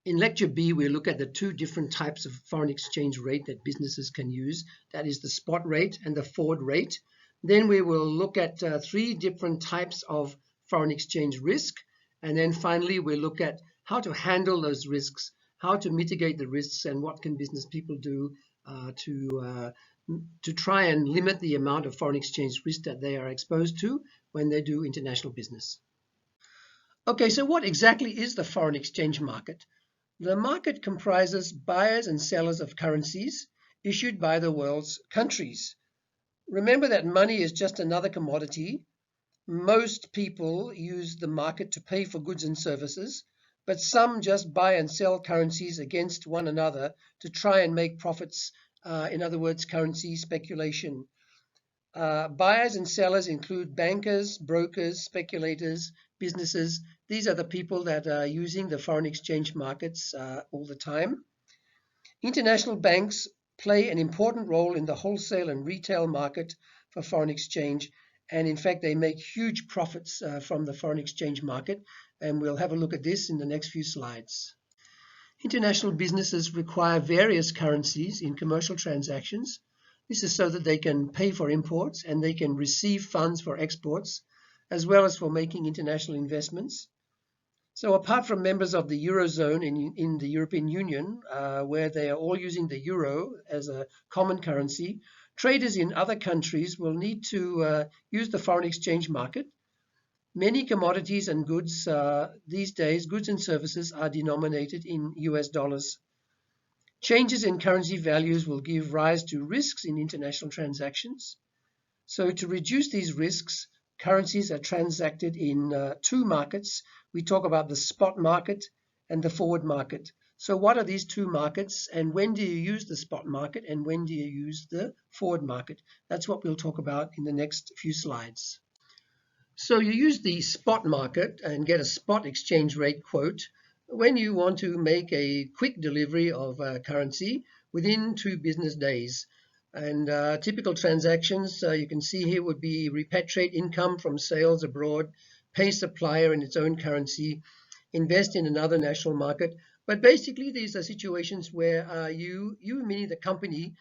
In Lecture B, we'll look at the two different types of foreign exchange rate that businesses can use. That is the spot rate and the forward rate. Then we will look at three different types of foreign exchange risk. And then finally, we'll look at how to handle those risks, how to mitigate the risks, and what can business people do to try and limit the amount of foreign exchange risk that they are exposed to when they do international business. Okay, so what exactly is the foreign exchange market? The market comprises buyers and sellers of currencies issued by the world's countries. Remember that money is just another commodity. Most people use the market to pay for goods and services, but some just buy and sell currencies against one another to try and make profits. In other words, currency speculation. Buyers and sellers include bankers, brokers, speculators, businesses. These are the people that are using the foreign exchange markets all the time. International banks play an important role in the wholesale and retail market for foreign exchange. And in fact, they make huge profits from the foreign exchange market. And we'll have a look at this in the next few slides. International businesses require various currencies in commercial transactions. This is so that they can pay for imports and they can receive funds for exports, as well as for making international investments. So apart from members of the Eurozone in the European Union, where they are all using the euro as a common currency, traders in other countries will need to use the foreign exchange market. Many commodities and goods these days, goods and services, are denominated in US dollars. Changes in currency values will give rise to risks in international transactions. So to reduce these risks, currencies are transacted in two markets. We talk about the spot market and the forward market. So what are these two markets, and when do you use the spot market and when do you use the forward market? That's what we'll talk about in the next few slides. So you use the spot market and get a spot exchange rate quote when you want to make a quick delivery of currency within 2 business days. And typical transactions you can see here would be repatriate income from sales abroad, pay supplier in its own currency, invest in another national market. But basically these are situations where you meaning the company,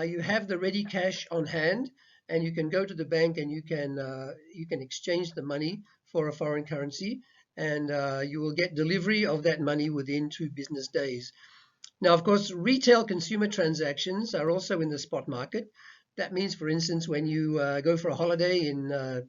you have the ready cash on hand and you can go to the bank and you can exchange the money for a foreign currency, and you will get delivery of that money within 2 business days. Now, of course, retail consumer transactions are also in the spot market. That means, for instance, when you go for a holiday in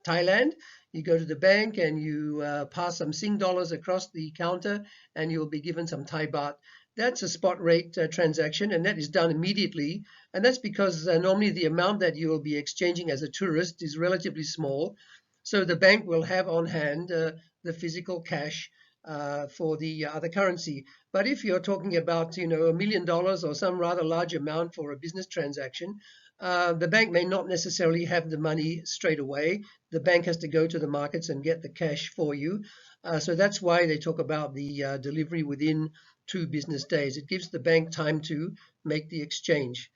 Thailand, you go to the bank and you pass some Sing dollars across the counter and you'll be given some Thai baht. That's a spot rate transaction, and that is done immediately. And that's because normally the amount that you will be exchanging as a tourist is relatively small. So the bank will have on hand the physical cash for the other currency. But if you're talking about, $1 million or some rather large amount for a business transaction, the bank may not necessarily have the money straight away. The bank has to go to the markets and get the cash for you. So that's why they talk about the delivery within 2 business days. It gives the bank time to make the exchange.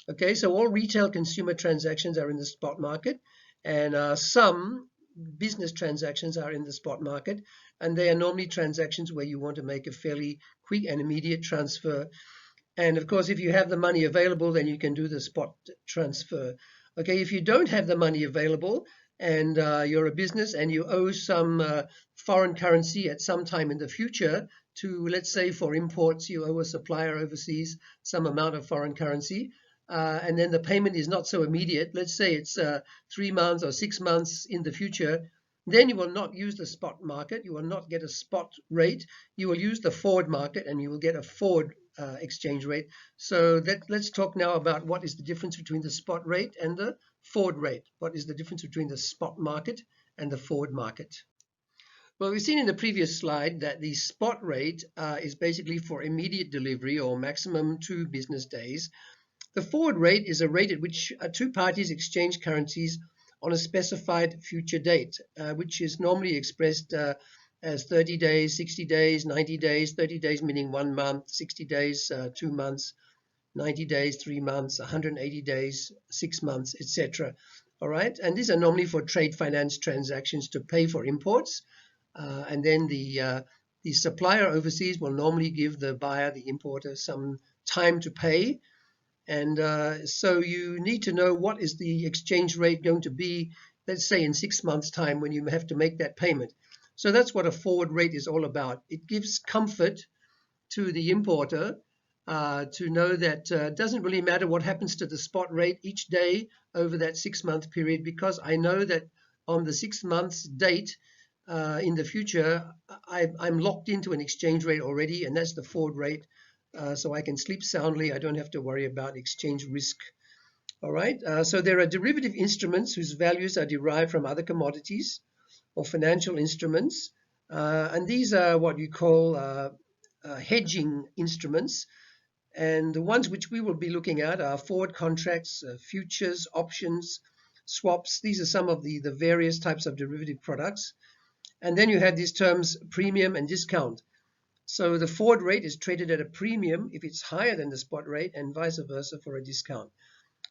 Okay, so all retail consumer transactions are in the spot market, and some business transactions are in the spot market, and they are normally transactions where you want to make a fairly quick and immediate transfer. And of course, if you have the money available, then you can do the spot transfer. Okay, if you don't have the money available and you're a business and you owe some foreign currency at some time in the future to, let's say for imports, you owe a supplier overseas some amount of foreign currency, and then the payment is not so immediate, let's say it's 3 months or 6 months in the future, then you will not use the spot market, you will not get a spot rate, you will use the forward market and you will get a forward exchange rate. So let's talk now about what is the difference between the spot rate and the forward rate. What is the difference between the spot market and the forward market? Well, we've seen in the previous slide that the spot rate is basically for immediate delivery or maximum 2 business days. The forward rate is a rate at which 2 parties exchange currencies on a specified future date, which is normally expressed as 30 days, 60 days, 90 days, 30 days meaning 1 month, 60 days, 2 months, 90 days, 3 months, 180 days, 6 months, etc. All right, and these are normally for trade finance transactions to pay for imports, and then the the supplier overseas will normally give the buyer, the importer, some time to pay. And so you need to know what is the exchange rate going to be, let's say in 6 months' time when you have to make that payment. So that's what a forward rate is all about. It gives comfort to the importer to know that it doesn't really matter what happens to the spot rate each day over that 6-month period, because I know that on the 6 months date in the future, I'm locked into an exchange rate already, and that's the forward rate. So I can sleep soundly. I don't have to worry about exchange risk. All right. So there are derivative instruments whose values are derived from other commodities or financial instruments. And these are what you call hedging instruments. And the ones which we will be looking at are forward contracts, futures, options, swaps. These are some of the various types of derivative products. And then you have these terms premium and discount. So the forward rate is traded at a premium if it's higher than the spot rate, and vice versa for a discount.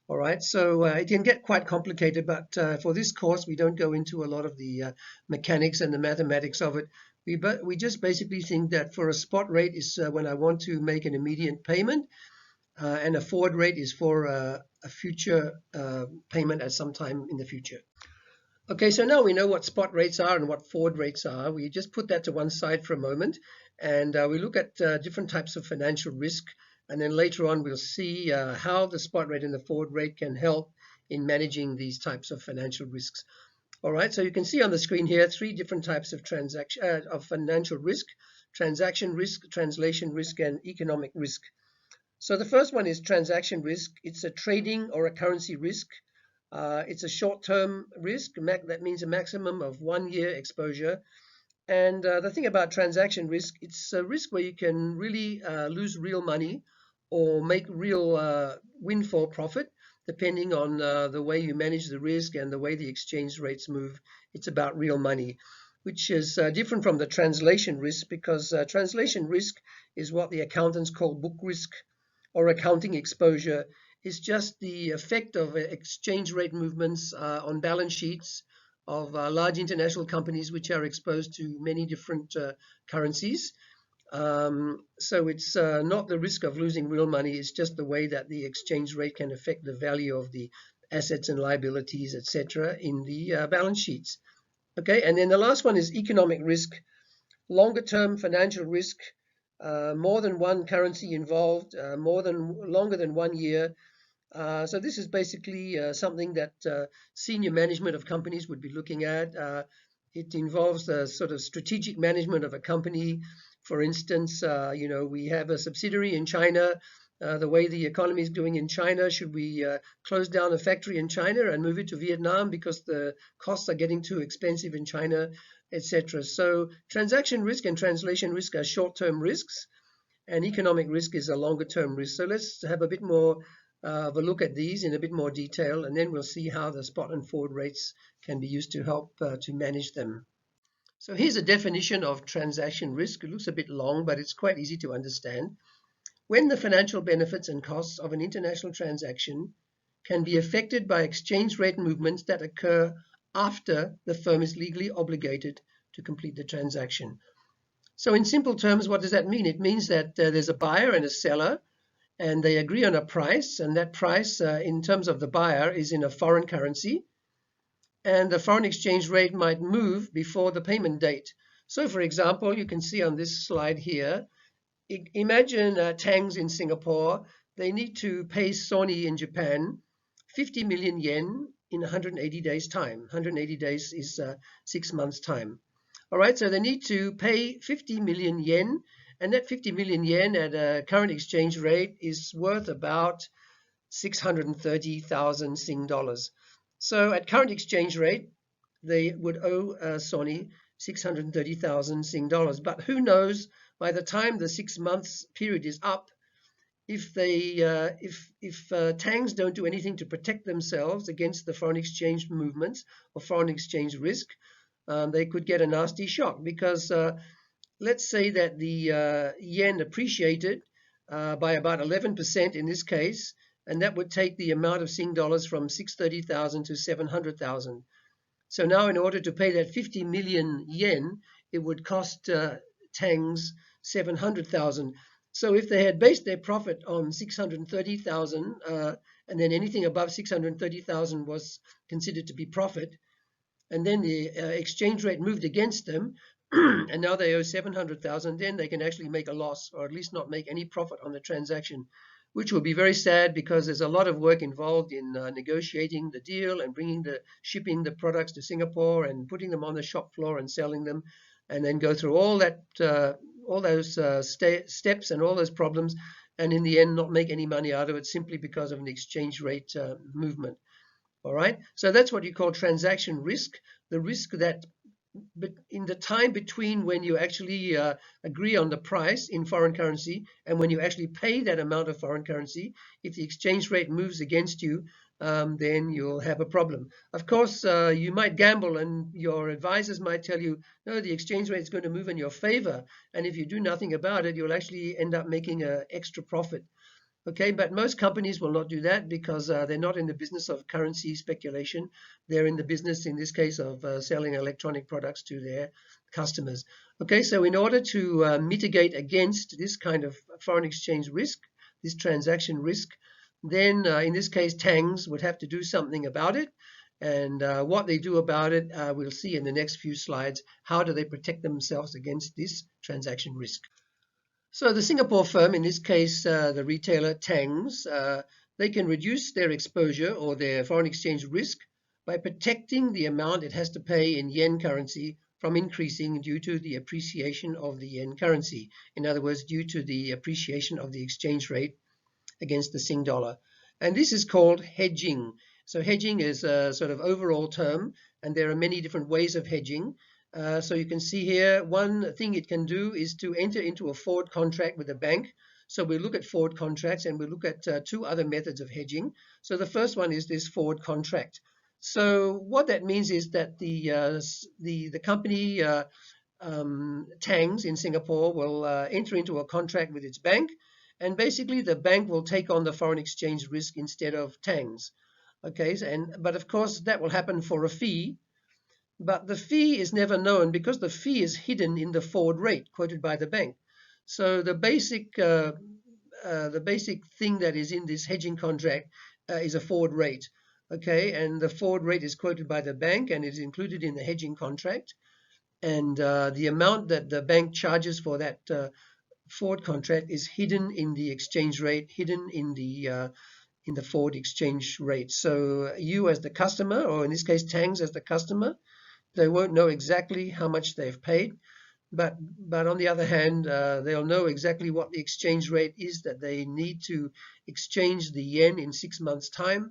All right, so it can get quite complicated, but for this course, we don't go into a lot of the mechanics and the mathematics of it. We just basically think that for a spot rate is when I want to make an immediate payment, and a forward rate is for a future payment at some time in the future. Okay, so now we know what spot rates are and what forward rates are. We just put that to one side for a moment, and we look at different types of financial risk, and then later on we'll see how the spot rate and the forward rate can help in managing these types of financial risks. All right, so you can see on the screen here 3 different types of financial risk: transaction risk, translation risk, and economic risk. So the first one is transaction risk. It's a trading or a currency risk. It's a short-term risk. That means a maximum of 1 year exposure. And the thing about transaction risk, it's a risk where you can really lose real money or make real windfall profit, depending on the way you manage the risk and the way the exchange rates move. It's about real money, which is different from the translation risk, because translation risk is what the accountants call book risk or accounting exposure. Is just the effect of exchange rate movements on balance sheets of large international companies which are exposed to many different currencies. So it's not the risk of losing real money, it's just the way that the exchange rate can affect the value of the assets and liabilities, etc., in the balance sheets. Okay, and then the last one is economic risk, longer term financial risk, more than one currency involved, longer than 1 year. So this is basically something that senior management of companies would be looking at. It involves the sort of strategic management of a company. For instance, we have a subsidiary in China. The way the economy is doing in China, should we close down a factory in China and move it to Vietnam because the costs are getting too expensive in China, etc. So transaction risk and translation risk are short-term risks, and economic risk is a longer-term risk. So let's have a bit more of a look at these in a bit more detail, and then we'll see how the spot and forward rates can be used to help to manage them. So here's a definition of transaction risk. It looks a bit long, but it's quite easy to understand. When the financial benefits and costs of an international transaction can be affected by exchange rate movements that occur after the firm is legally obligated to complete the transaction. So in simple terms, what does that mean? It means that there's a buyer and a seller, and they agree on a price, and that price in terms of the buyer is in a foreign currency, and the foreign exchange rate might move before the payment date. So for example, you can see on this slide here, imagine Tangs in Singapore. They need to pay Sony in Japan 50 million yen in 180 days time. 180 days is 6 months time. All right, so they need to pay 50 million yen, and that 50 million yen at a current exchange rate is worth about 630,000 Sing dollars. So at current exchange rate, they would owe Sony 630,000 Sing dollars. But who knows, by the time the 6 months period is up, if Tangs don't do anything to protect themselves against the foreign exchange movements or foreign exchange risk, they could get a nasty shock, because let's say that the yen appreciated by about 11% in this case, and that would take the amount of Sing dollars from 630,000 to 700,000. So now in order to pay that 50 million yen, it would cost Tang's 700,000. So if they had based their profit on 630,000, and then anything above 630,000 was considered to be profit, and then the exchange rate moved against them, and now they owe 700,000, then they can actually make a loss, or at least not make any profit on the transaction, which will be very sad because there's a lot of work involved in negotiating the deal and shipping the products to Singapore and putting them on the shop floor and selling them, and then go through all those steps and all those problems, and in the end not make any money out of it simply because of an exchange rate movement. All right, so that's what you call transaction risk, the risk that in the time between when you actually agree on the price in foreign currency and when you actually pay that amount of foreign currency, if the exchange rate moves against you, then you'll have a problem. Of course, you might gamble and your advisors might tell you, no, the exchange rate is going to move in your favor. And if you do nothing about it, you'll actually end up making an extra profit. Okay, but most companies will not do that because they're not in the business of currency speculation. They're in the business, in this case, of selling electronic products to their customers. Okay, so in order to mitigate against this kind of foreign exchange risk, this transaction risk, then in this case, Tangs would have to do something about it. And what they do about it, we'll see in the next few slides. How do they protect themselves against this transaction risk? So the Singapore firm, in this case, the retailer Tangs, they can reduce their exposure or their foreign exchange risk by protecting the amount it has to pay in yen currency from increasing due to the appreciation of the yen currency. In other words, due to the appreciation of the exchange rate against the Sing dollar. And this is called hedging. So hedging is a sort of overall term, and there are many different ways of hedging. So you can see here, one thing it can do is to enter into a forward contract with a bank. So we look at forward contracts and we look at two other methods of hedging. So the first one is this forward contract. So what that means is that the company Tangs in Singapore will enter into a contract with its bank, and basically the bank will take on the foreign exchange risk instead of Tangs. Okay, but of course that will happen for a fee. But the fee is never known because the fee is hidden in the forward rate quoted by the bank. So the basic thing that is in this hedging contract is a forward rate. Okay, and the forward rate is quoted by the bank and is included in the hedging contract. And the amount that the bank charges for that forward contract is hidden in the exchange rate, hidden in the forward exchange rate. So you as the customer, or in this case Tangs as the customer, they won't know exactly how much they've paid, but on the other hand, they'll know exactly what the exchange rate is that they need to exchange the yen in 6 months' time.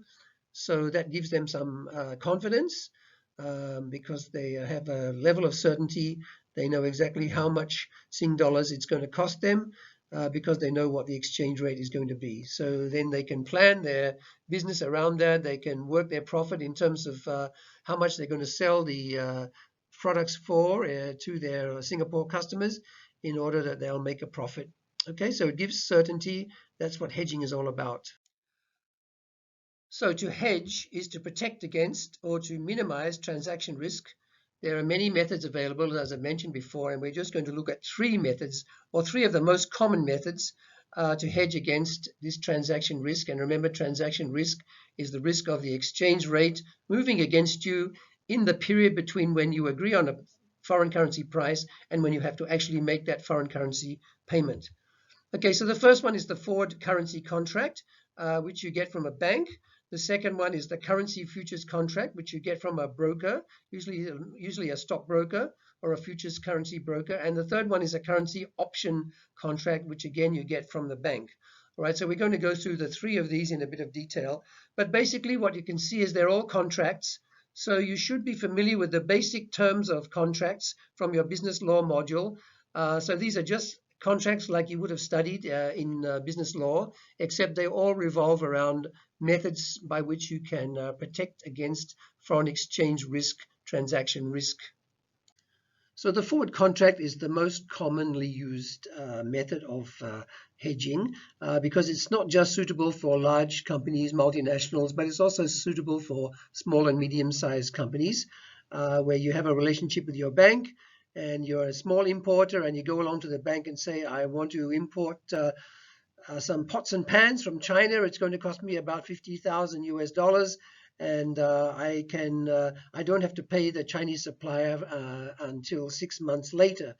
So that gives them some confidence because they have a level of certainty. They know exactly how much Sing dollars it's going to cost them because they know what the exchange rate is going to be. So then they can plan their business around that. They can work their profit in terms of how much they're going to sell the products for to their Singapore customers in order that they'll make a profit. Okay, so it gives certainty. That's what hedging is all about. So to hedge is to protect against or to minimize transaction risk. There are many methods available, as I mentioned before, and we're just going to look at three methods, or three of the most common methods to hedge against this transaction risk. And remember, transaction risk is the risk of the exchange rate moving against you in the period between when you agree on a foreign currency price and when you have to actually make that foreign currency payment. Okay, so the first one is the forward currency contract, which you get from a bank. The second one is the currency futures contract, which you get from a broker, usually a stockbroker or a futures currency broker. And the third one is a currency option contract, which again you get from the bank. All right, so we're going to go through the three of these in a bit of detail. But basically what you can see is they're all contracts. So you should be familiar with the basic terms of contracts from your business law module. So these are just contracts like you would have studied in business law, except they all revolve around methods by which you can protect against foreign exchange risk, transaction risk. So the forward contract is the most commonly used method of hedging because it's not just suitable for large companies, multinationals, but it's also suitable for small and medium-sized companies where you have a relationship with your bank and you're a small importer and you go along to the bank and say, I want to import some pots and pans from China. It's going to cost me about 50,000 US dollars, and I don't have to pay the Chinese supplier until 6 months later.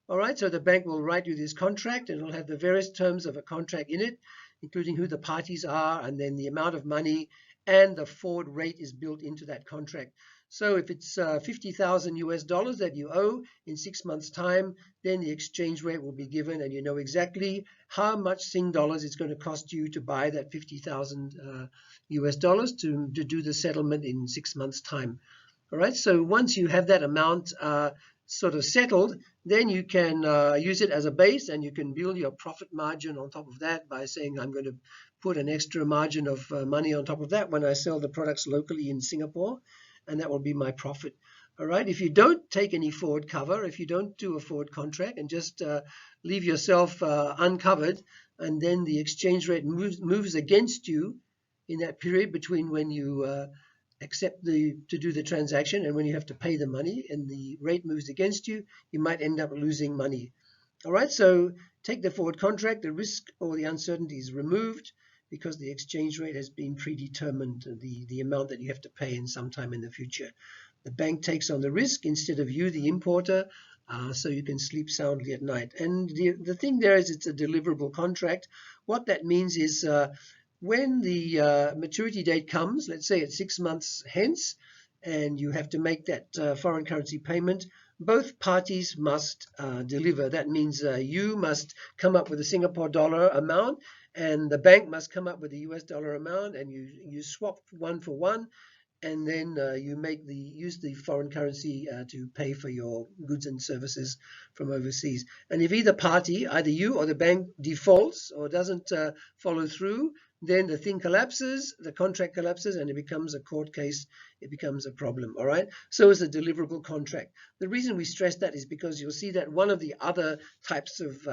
All right, so the bank will write you this contract, and it'll have the various terms of a contract in it, including who the parties are, and then the amount of money, and the forward rate is built into that contract. So if it's 50,000 US dollars that you owe in 6 months' time, then the exchange rate will be given, and you know exactly how much Sing dollars it's going to cost you to buy that 50,000 US dollars to do the settlement in 6 months' time. All right, so once you have that amount sort of settled, then you can use it as a base, and you can build your profit margin on top of that by saying, I'm going to put an extra margin of money on top of that when I sell the products locally in Singapore, and that will be my profit. All right, if you don't take any forward cover, if you don't do a forward contract and just leave yourself uncovered, and then the exchange rate moves against you in that period between when you accept to do the transaction and when you have to pay the money, and the rate moves against you, you might end up losing money. All right, so take the forward contract, the risk or the uncertainty is removed because the exchange rate has been predetermined, the amount that you have to pay in some time in the future. The bank takes on the risk instead of you, the importer, so you can sleep soundly at night. And the thing there is, it's a deliverable contract. What that means is when the maturity date comes, let's say it's 6 months hence, and you have to make that foreign currency payment, both parties must deliver. That means you must come up with a Singapore dollar amount, and the bank must come up with a US dollar amount, and you swap one for one, and then you use the foreign currency to pay for your goods and services from overseas. And if either party, either you or the bank, defaults or doesn't follow through, then the thing collapses, the contract collapses, and it becomes a court case. It becomes a problem. All right, so it's a deliverable contract. The reason we stress that is because you'll see that one of the other types of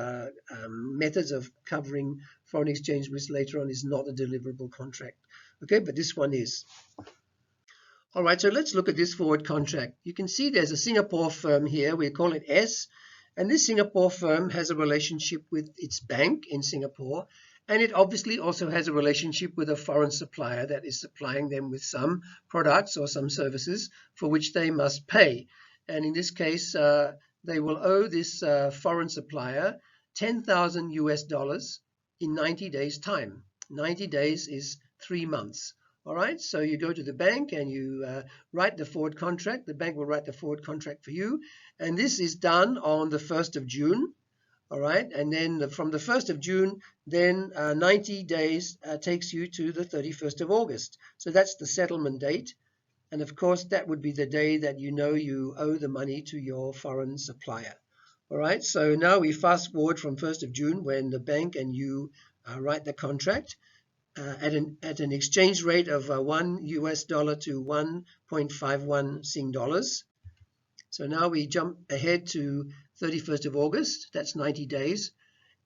methods of covering foreign exchange risk later on is not a deliverable contract. Okay, but this one is. All right, so let's look at this forward contract. You can see there's a Singapore firm here. We call it S, and this Singapore firm has a relationship with its bank in Singapore, and it obviously also has a relationship with a foreign supplier that is supplying them with some products or some services for which they must pay. And in this case, they will owe this foreign supplier 10,000 US dollars in 90 days' time. 90 days is 3 months. All right, so you go to the bank and you write the forward contract. The bank will write the forward contract for you, and this is done on the 1st of June. All right, and then from the 1st of June, then 90 days takes you to the 31st of August. So that's the settlement date. And of course, that would be the day that you know you owe the money to your foreign supplier. All right, so now we fast forward from 1st of June when the bank and you write the contract at an exchange rate of 1 US dollar to 1.51 Sing dollars. So now we jump ahead to 31st of August, that's 90 days.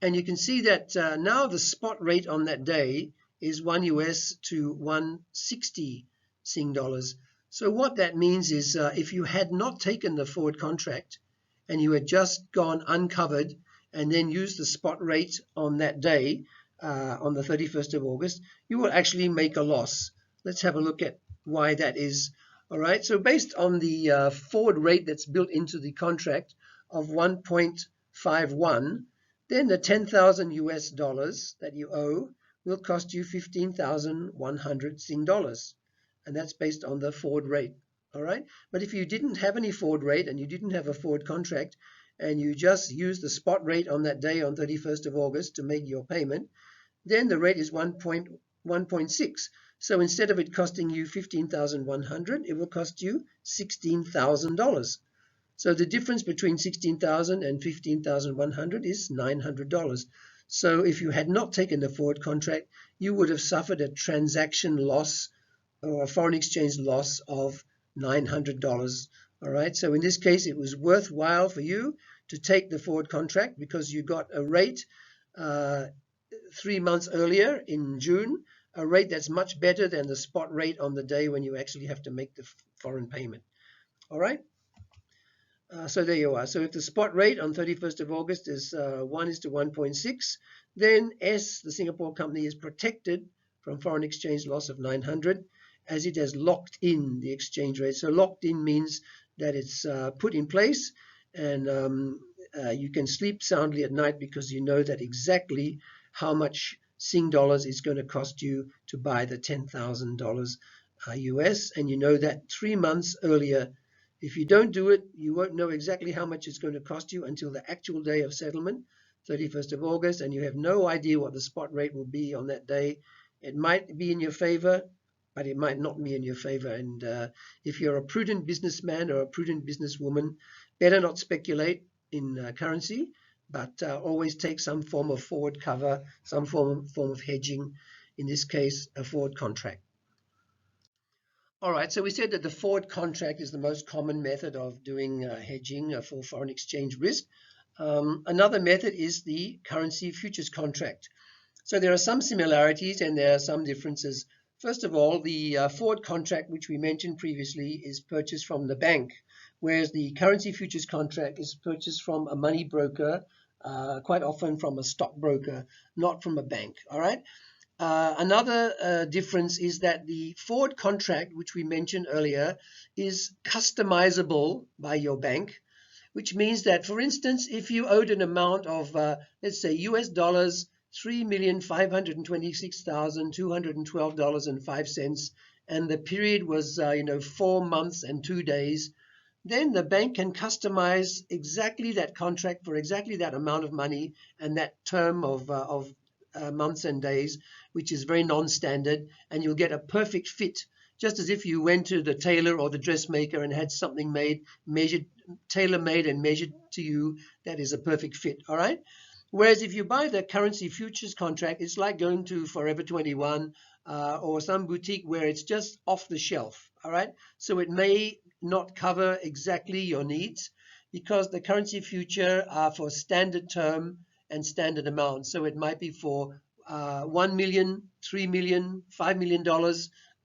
And you can see that now the spot rate on that day is 1 US to 160 Sing dollars. So what that means is if you had not taken the forward contract and you had just gone uncovered and then used the spot rate on that day, on the 31st of August, you will actually make a loss. Let's have a look at why that is. All right, so based on the forward rate that's built into the contract of 1.51, then the 10,000 US dollars that you owe will cost you 15,100 Sing dollars, and that's based on the forward rate. All right, but if you didn't have any forward rate and you didn't have a forward contract and you just use the spot rate on that day on 31st of August to make your payment, then the rate is 1.6. So instead of it costing you 15,100, it will cost you $16,000. So the difference between 16,000 and 15,100 is $900. So if you had not taken the forward contract, you would have suffered a transaction loss or a foreign exchange loss of $900. All right, so in this case, it was worthwhile for you to take the forward contract because you got a rate 3 months earlier in June, a rate that's much better than the spot rate on the day when you actually have to make the foreign payment. All right. So there you are. So if the spot rate on 31st of August is 1:1.6, then S, the Singapore company, is protected from foreign exchange loss of 900 as it has locked in the exchange rate. So locked in means that it's put in place, and you can sleep soundly at night because you know that exactly how much Sing dollars is going to cost you to buy the $10,000 US, and you know that 3 months earlier. If you don't do it, you won't know exactly how much it's going to cost you until the actual day of settlement, 31st of August, and you have no idea what the spot rate will be on that day. It might be in your favor, but it might not be in your favor. And if you're a prudent businessman or a prudent businesswoman, better not speculate in currency, but always take some form of forward cover, some form of hedging, in this case, a forward contract. All right, so we said that the forward contract is the most common method of doing hedging for foreign exchange risk. Another method is the currency futures contract. So there are some similarities and there are some differences. First of all, the forward contract, which we mentioned previously, is purchased from the bank, whereas the currency futures contract is purchased from a money broker, quite often from a stockbroker, not from a bank. All right. Another difference is that the forward contract, which we mentioned earlier, is customizable by your bank, which means that, for instance, if you owed an amount of, let's say, US dollars, $3,526,212.05, and the period was, 4 months and 2 days, then the bank can customize exactly that contract for exactly that amount of money and that term of months and days, which is very non-standard, and you'll get a perfect fit, just as if you went to the tailor or the dressmaker and had something made, measured, tailor-made and measured to you. That is a perfect fit. All right. Whereas if you buy the currency futures contract, it's like going to Forever 21 or some boutique where it's just off the shelf. All right. So it may not cover exactly your needs because the currency future are for standard term and standard amount. So it might be for 1 million, 3 million, $5 million,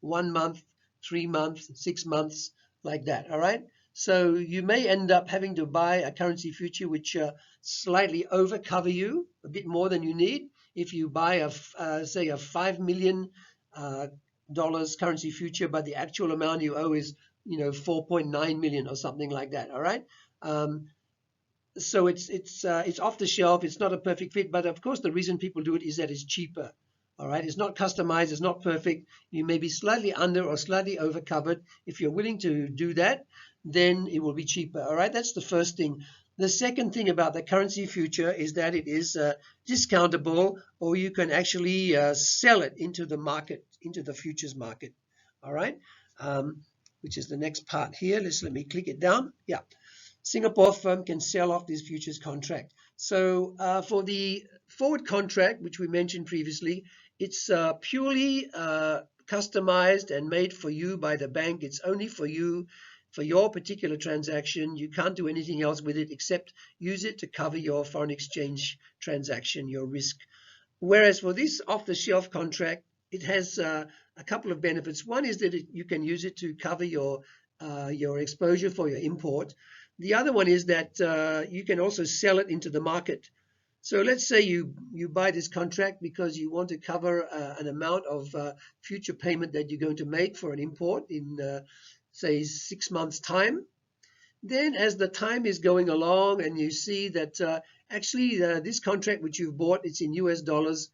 1 month, 3 months, 6 months, like that. All right. So you may end up having to buy a currency future which slightly overcover you a bit more than you need. If you buy say a $5 million currency future, but the actual amount you owe is 4.9 million or something like that. All right. So it's off the shelf. It's not a perfect fit, but of course the reason people do it is that it's cheaper. All right, it's not customized, it's not perfect. You may be slightly under or slightly over covered. If you're willing to do that, then it will be cheaper. All right, that's the first thing. The second thing about the currency future is that it is discountable, or you can actually sell it into the market, into the futures market. All right, which is the next part here. Let me click it down. Yeah. Singapore firm can sell off this futures contract. So for the forward contract, which we mentioned previously, it's purely customized and made for you by the bank. It's only for you, for your particular transaction. You can't do anything else with it except use it to cover your foreign exchange transaction, your risk. Whereas for this off-the-shelf contract, it has a couple of benefits. One is that you can use it to cover your exposure for your import. The other one is that you can also sell it into the market. So let's say you buy this contract because you want to cover an amount of future payment that you're going to make for an import in, say, 6 months' time. Then as the time is going along and you see that actually this contract which you've bought, it's in US dollars,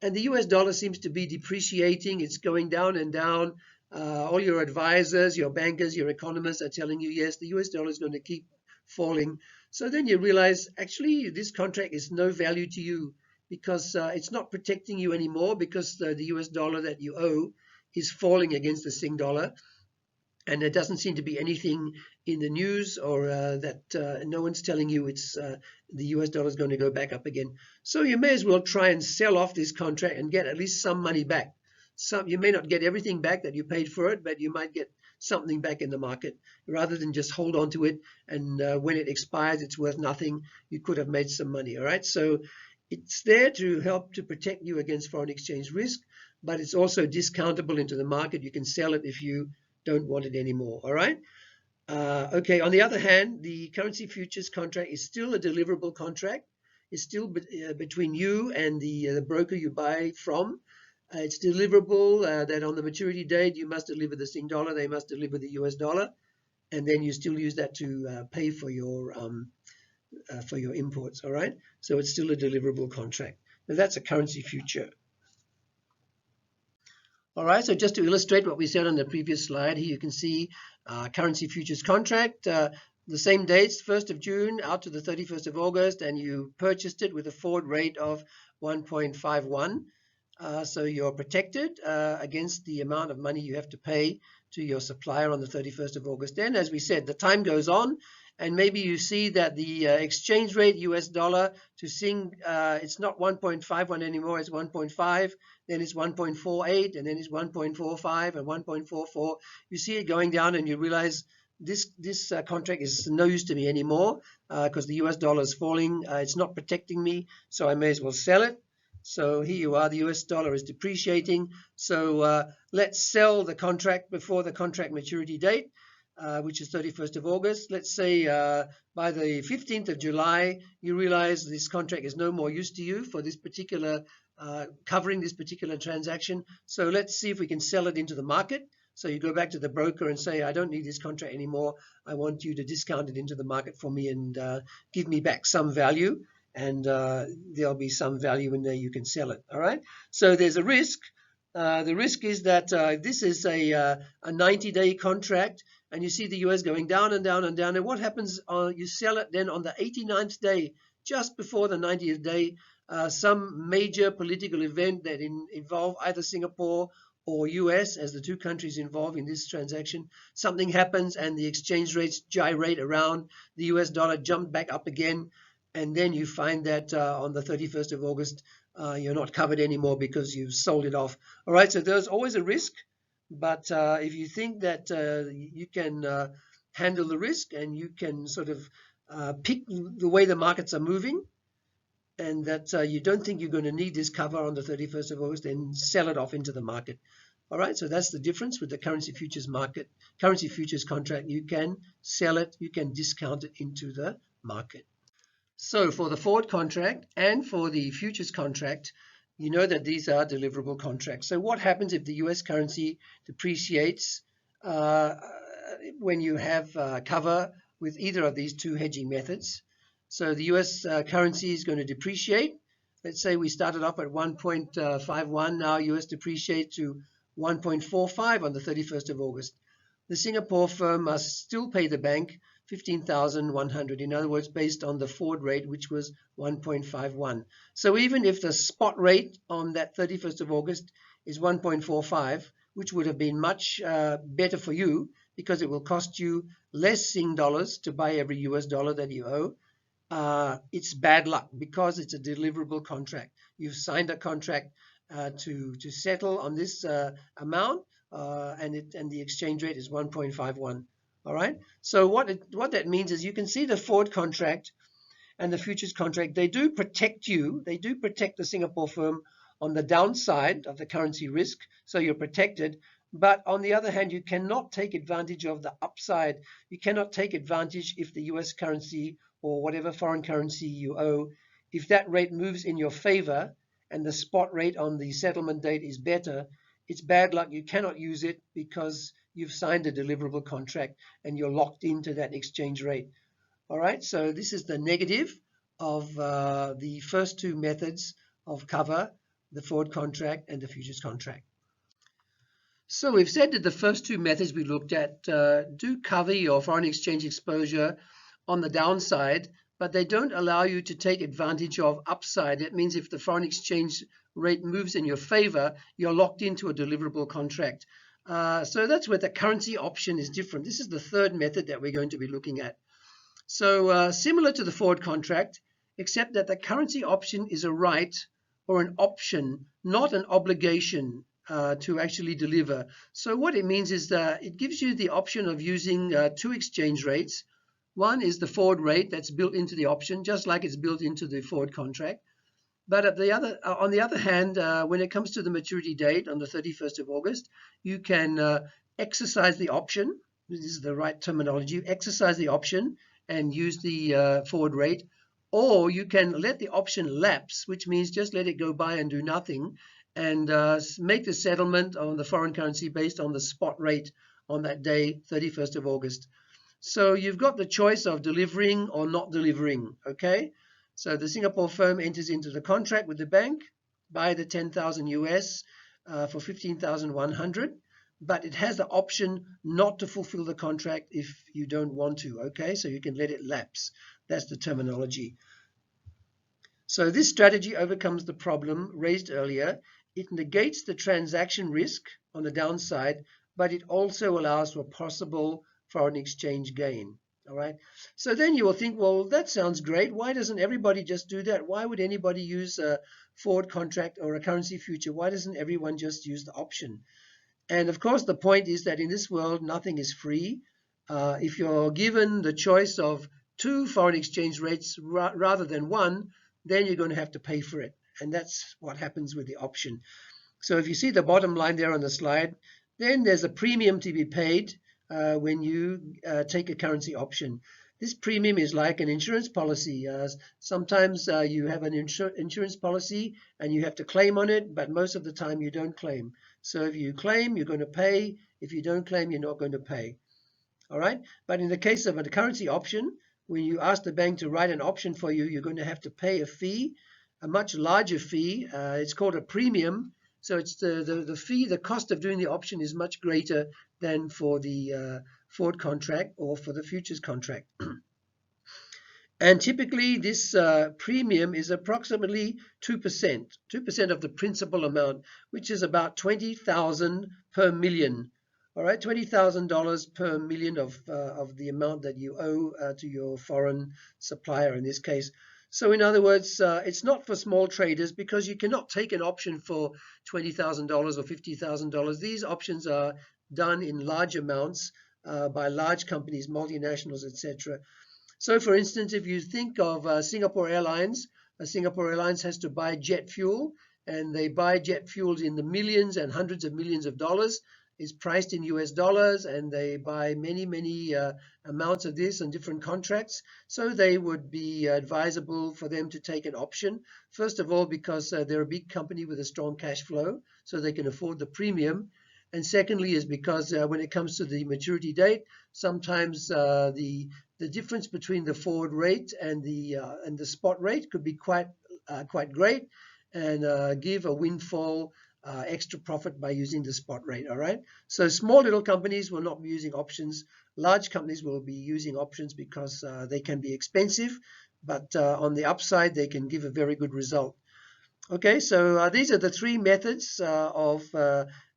and the US dollar seems to be depreciating. It's going down and down. All your advisors, your bankers, your economists are telling you, yes, the US dollar is going to keep falling. So then you realize, actually, this contract is no value to you because it's not protecting you anymore because the US dollar that you owe is falling against the Sing dollar. And there doesn't seem to be anything in the news or that no one's telling you it's the US dollar is going to go back up again. So you may as well try and sell off this contract and get at least some money back. You may not get everything back that you paid for it, but you might get something back in the market rather than just hold on to it. And when it expires, it's worth nothing. You could have made some money. All right. So it's there to help to protect you against foreign exchange risk, but it's also discountable into the market. You can sell it if you don't want it anymore. All right. Okay, on the other hand, the currency futures contract is still a deliverable contract. It's still between you and the broker you buy from. It's deliverable that on the maturity date, you must deliver the Sing dollar, they must deliver the US dollar, and then you still use that to pay for your imports, all right? So it's still a deliverable contract. Now that's a currency future. All right, so just to illustrate what we said on the previous slide, here you can see currency futures contract, the same dates, 1st of June out to the 31st of August, and you purchased it with a forward rate of 1.51. So you're protected against the amount of money you have to pay to your supplier on the 31st of August. Then, as we said, the time goes on, and maybe you see that the exchange rate US dollar to Sing, it's not 1.51 anymore, it's 1.5, then it's 1.48, and then it's 1.45 and 1.44. You see it going down, and you realize this contract is no use to me anymore because the US dollar is falling. It's not protecting me, so I may as well sell it. So here you are, the US dollar is depreciating. So let's sell the contract before the contract maturity date, which is 31st of August. Let's say by the 15th of July, you realize this contract is no more use to you for this particular, covering this particular transaction. So let's see if we can sell it into the market. So you go back to the broker and say, I don't need this contract anymore. I want you to discount it into the market for me and give me back some value. And there'll be some value in there, you can sell it. All right. So there's a risk. The risk is that this is a 90-day contract, and you see the US going down and down and down. And what happens? You sell it then on the 89th day, just before the 90th day, some major political event that involve either Singapore or US as the two countries involved in this transaction. Something happens and the exchange rates gyrate around. The US dollar jumped back up again. And then you find that on the 31st of August, you're not covered anymore because you've sold it off. All right, so there's always a risk. But if you think that you can handle the risk and you can sort of pick the way the markets are moving, and that you don't think you're going to need this cover on the 31st of August, then sell it off into the market. All right, so that's the difference with the currency futures market. Currency futures contract, you can sell it, you can discount it into the market. So for the forward contract and for the futures contract, you know that these are deliverable contracts. So what happens if the US currency depreciates when you have cover with either of these two hedging methods? So the US currency is going to depreciate. Let's say we started off at 1.51, now US depreciate to 1.45 on the 31st of August. The Singapore firm must still pay the bank 15,100, in other words, based on the forward rate, which was 1.51. So even if the spot rate on that 31st of August is 1.45, which would have been much better for you because it will cost you less Sing dollars to buy every US dollar that you owe, it's bad luck because it's a deliverable contract. You've signed a contract to settle on this amount, and the exchange rate is 1.51. All right. So what that means is you can see the forward contract and the futures contract. They do protect you. They do protect the Singapore firm on the downside of the currency risk. So you're protected. But on the other hand, you cannot take advantage of the upside. You cannot take advantage if the US currency or whatever foreign currency you owe, if that rate moves in your favor and the spot rate on the settlement date is better, it's bad luck. You cannot use it because you've signed a deliverable contract and you're locked into that exchange rate. All right, so this is the negative of the first two methods of cover, the forward contract and the futures contract. So we've said that the first two methods we looked at do cover your foreign exchange exposure on the downside, but they don't allow you to take advantage of upside. That means if the foreign exchange rate moves in your favor, you're locked into a deliverable contract. So that's where the currency option is different. This is the third method that we're going to be looking at. So similar to the forward contract, except that the currency option is a right or an option, not an obligation to actually deliver. So what it means is that it gives you the option of using two exchange rates. One is the forward rate that's built into the option, just like it's built into the forward contract. But on the other hand, when it comes to the maturity date on the 31st of August, you can exercise the option this is the right terminology, exercise the option and use the forward rate, or you can let the option lapse, which means just let it go by and do nothing, and make the settlement on the foreign currency based on the spot rate on that day, 31st of August. So you've got the choice of delivering or not delivering, okay? So the Singapore firm enters into the contract with the bank, buy the 10,000 US for 15,100, but it has the option not to fulfill the contract if you don't want to, okay? So you can let it lapse. That's the terminology. So this strategy overcomes the problem raised earlier. It negates the transaction risk on the downside, but it also allows for possible foreign exchange gain. All right. So then you will think, well, that sounds great. Why doesn't everybody just do that? Why would anybody use a forward contract or a currency future? Why doesn't everyone just use the option? And of course, the point is that in this world, nothing is free. If you're given the choice of two foreign exchange rates rather than one, then you're going to have to pay for it. And that's what happens with the option. So if you see the bottom line there on the slide, then there's a premium to be paid when you take a currency option. This premium is like an insurance policy. Sometimes you have an insurance policy and you have to claim on it, but most of the time you don't claim. So if you claim, you're going to pay. If you don't claim, you're not going to pay. All right. But in the case of a currency option, when you ask the bank to write an option for you, you're going to have to pay a fee, a much larger fee. It's called a premium. So it's the fee, the cost of doing the option is much greater than for the forward contract or for the futures contract. And typically this premium is approximately 2% of the principal amount, which is about 20,000 per million. All right, $20,000 per million of the amount that you owe to your foreign supplier in this case. So in other words, it's not for small traders because you cannot take an option for $20,000 or $50,000. These options are done in large amounts by large companies, multinationals, etc. So for instance, if you think of Singapore Airlines, Singapore Airlines has to buy jet fuel, and they buy jet fuels in the millions and hundreds of millions of dollars. It's priced in US dollars, and they buy many amounts of this on different contracts. So they would be advisable for them to take an option. First of all, because they're a big company with a strong cash flow, so they can afford the premium. And secondly is because when it comes to the maturity date, sometimes the difference between the forward rate and the spot rate could be quite great, and give a windfall extra profit by using the spot rate. All right. So small little companies will not be using options. Large companies will be using options because they can be expensive, but on the upside, they can give a very good result. Okay, so these are the three methods of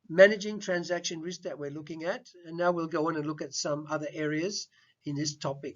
managing transaction risk that we're looking at. And now we'll go on and look at some other areas in this topic.